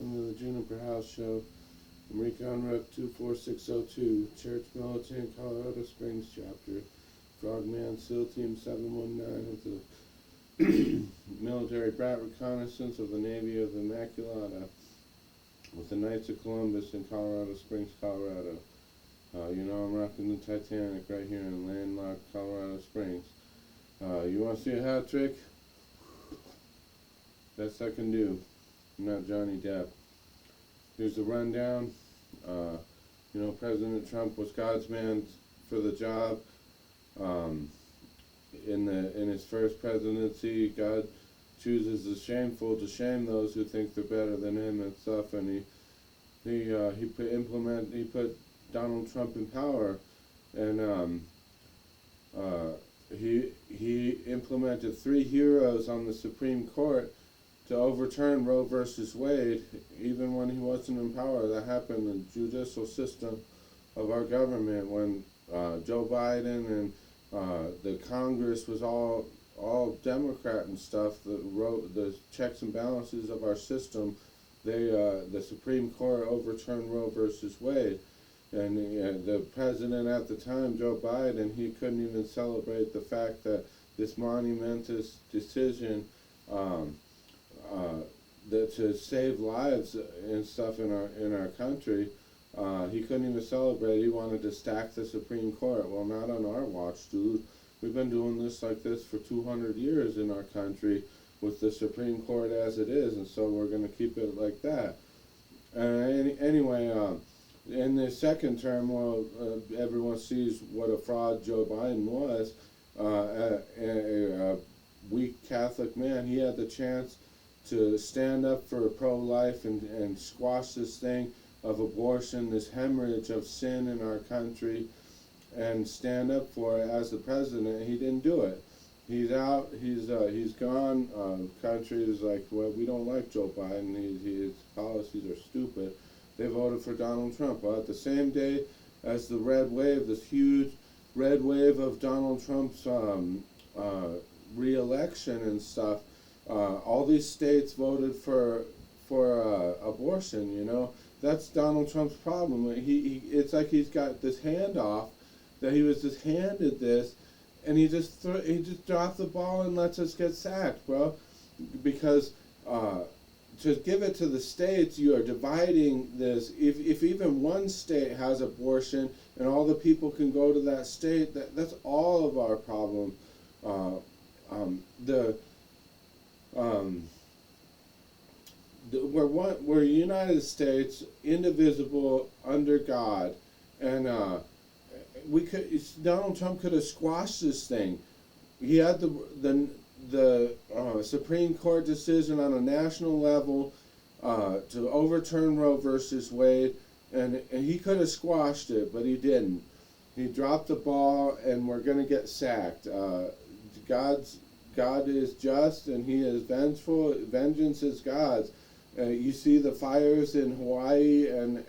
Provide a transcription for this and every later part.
Welcome to the Juniper House Show. I'm Rick Unruck, 24602, Church Militant, Colorado Springs Chapter. Frogman SEAL Team 719 with the military brat reconnaissance of the Navy of the Immaculata with the Knights of Columbus in Colorado Springs, Colorado. I'm rocking the Titanic right here in landlocked Colorado Springs. You want to see a hat trick? Best I can do. I'm not Johnny Depp. Here's the rundown. President Trump was God's man for the job. In his first presidency, God chooses the shameful to shame those who think they're better than him and stuff. And he put Donald Trump in power, and he implemented 3 heroes on the Supreme Court to overturn Roe versus Wade, even when he wasn't in power. That happened in the judicial system of our government when Joe Biden and the Congress was all Democrat and stuff. The checks and balances of our system, the Supreme Court overturned Roe versus Wade, and the president at the time, Joe Biden, he couldn't even celebrate the fact that this monumentous decision. That to save lives and stuff in our country, he couldn't even celebrate. He wanted to stack the Supreme Court. Well, not on our watch, dude. We've been doing this like this for 200 years in our country with the Supreme Court as it is, and so we're going to keep it like that. Anyway, in the second term, everyone sees what a fraud Joe Biden was. A weak Catholic man. He had the chance to stand up for pro-life and squash this thing of abortion, this hemorrhage of sin in our country, and stand up for it as the president. He didn't do it. He's out. He's gone. Country is like, well, we don't like Joe Biden. His policies are stupid. They voted for Donald Trump. Well, at the same day as the red wave, this huge red wave of Donald Trump's re-election and stuff, all these states voted for abortion. That's Donald Trump's problem. It's like he's got this handoff that he was just handed this, and he just dropped the ball and lets us get sacked, bro. Because to give it to the states, you are dividing this. If even one state has abortion and all the people can go to that state, that's all of our problem. We're United States, indivisible, under God, and Donald Trump could have squashed this thing. He had the Supreme Court decision on a national level to overturn Roe versus Wade, and he could have squashed it, but he didn't. He dropped the ball, and we're going to get sacked. God is just, and he is vengeful. Vengeance is God's. You see the fires in Hawaii and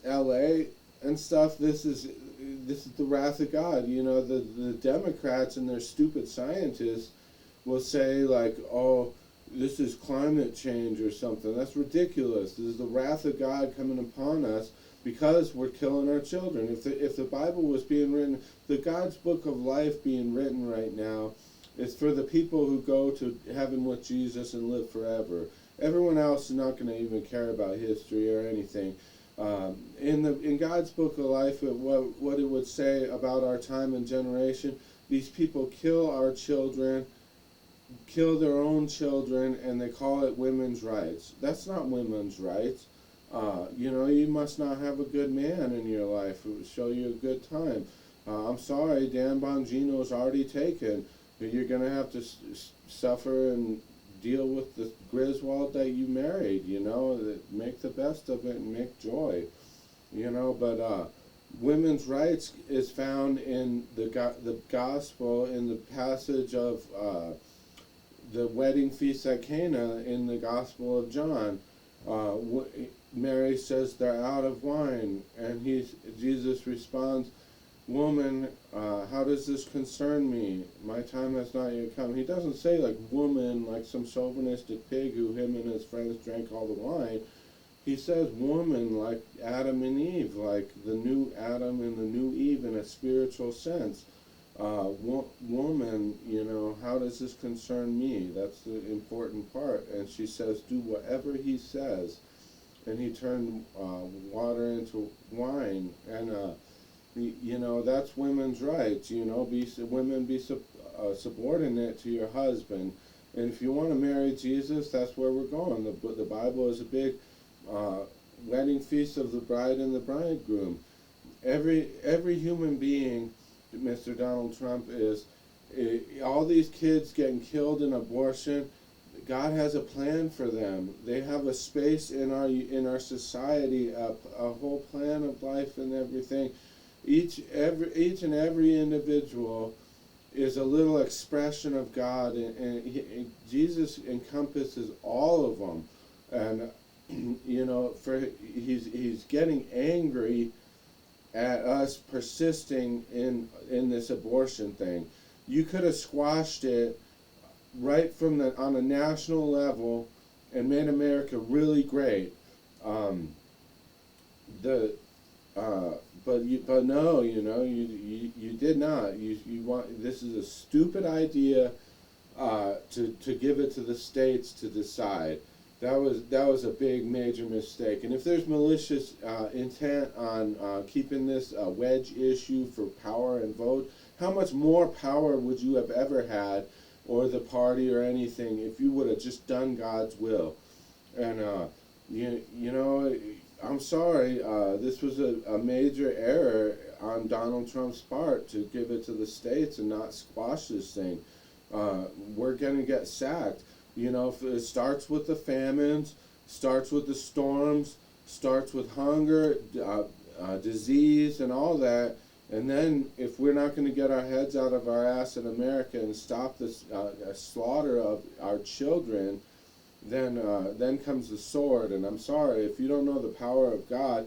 L.A. and stuff. This is the wrath of God. The Democrats and their stupid scientists will say like, oh, this is climate change or something. That's ridiculous. This is the wrath of God coming upon us because we're killing our children. If the Bible was being written, the God's book of life being written right now, is for the people who go to heaven with Jesus and live forever. Everyone else is not going to even care about history or anything. In God's book of life, what it would say about our time and generation, these people kill our children, kill their own children, and they call it women's rights. That's not women's rights. You must not have a good man in your life who will show you a good time. I'm sorry, Dan Bongino's already taken. You're going to have to suffer and deal with the Griswold that you married, make the best of it and make joy, but women's rights is found in the gospel, in the passage of the wedding feast at Cana in the Gospel of John. Mary says they're out of wine, and Jesus responds, woman, how does this concern me? My time has not yet come. He doesn't say like woman, like some chauvinistic pig who him and his friends drank all the wine. He says woman, like Adam and Eve, like the new Adam and the new Eve in a spiritual sense. Woman, how does this concern me? That's the important part. And she says, do whatever he says. And he turned water into wine. And, that's women's rights. Women be subordinate to your husband. And if you want to marry Jesus, that's where we're going. The Bible is a big wedding feast of the bride and the bridegroom. Every human being, Mr. Donald Trump, is all these kids getting killed in abortion. God has a plan for them. They have a space in our society, a whole plan of life and everything. Each and every individual is a little expression of God, and Jesus encompasses all of them. And he's getting angry at us persisting in this abortion thing. You could have squashed it right on a national level and made America really great. But no, you did not. You want, this is a stupid idea to give it to the states to decide. That was a big major mistake. And if there's malicious intent on keeping this a wedge issue for power and vote, how much more power would you have ever had, or the party or anything, if you would have just done God's will? And I'm sorry, this was a major error on Donald Trump's part to give it to the states and not squash this thing. We're gonna get sacked. If it starts with the famines, starts with the storms, starts with hunger, disease, and all that, and then if we're not going to get our heads out of our ass in America and stop this slaughter of our children, then comes the sword. And I'm sorry, if you don't know the power of God,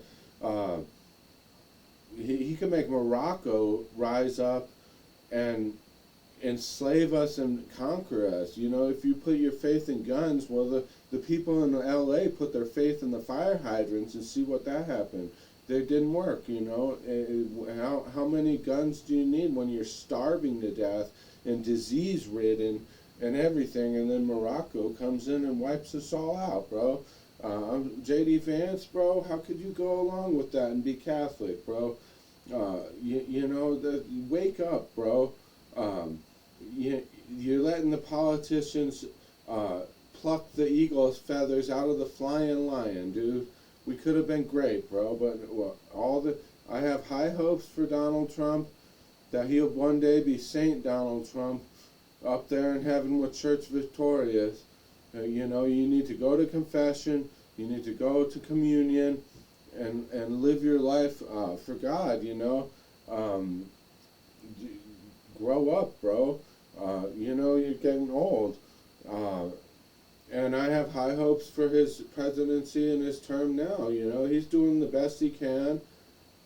he can make Morocco rise up and enslave us and conquer us. If you put your faith in guns, well, the people in LA put their faith in the fire hydrants, and see what that happened. They didn't work. How many guns do you need when you're starving to death and disease ridden and everything? And then Morocco comes in and wipes us all out, bro. J.D. Vance, bro, how could you go along with that and be Catholic, bro? Wake up, bro. You're letting the politicians pluck the eagle's feathers out of the flying lion, dude. We could have been great, bro, but I have high hopes for Donald Trump, that he'll one day be Saint Donald Trump up there in heaven with Church Victorious. You need to go to confession, you need to go to communion, and live your life for God. Grow up, bro. You're getting old. And I have high hopes for his presidency and his term now. He's doing the best he can,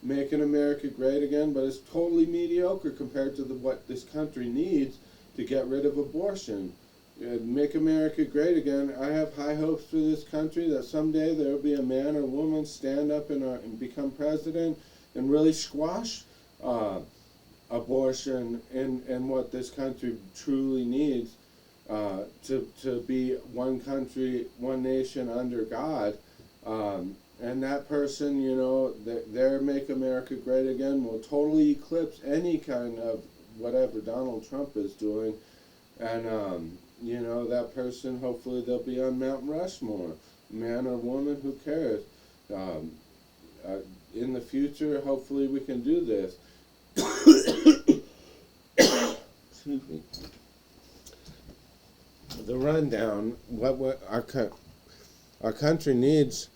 making America great again, but it's totally mediocre compared to what this country needs to get rid of abortion. Make America great again. I have high hopes for this country that someday there will be a man or woman stand up and become president and really squash abortion and what this country truly needs to be one country, one nation under God. And that person, their Make America Great Again will totally eclipse any kind of whatever Donald Trump is doing. And, that person, hopefully they'll be on Mount Rushmore. Man or woman, who cares? In the future, hopefully we can do this. Excuse me. The rundown, what our country needs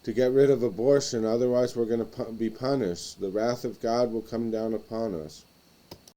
to get rid of abortion, otherwise we're going to be punished. The wrath of God will come down upon us.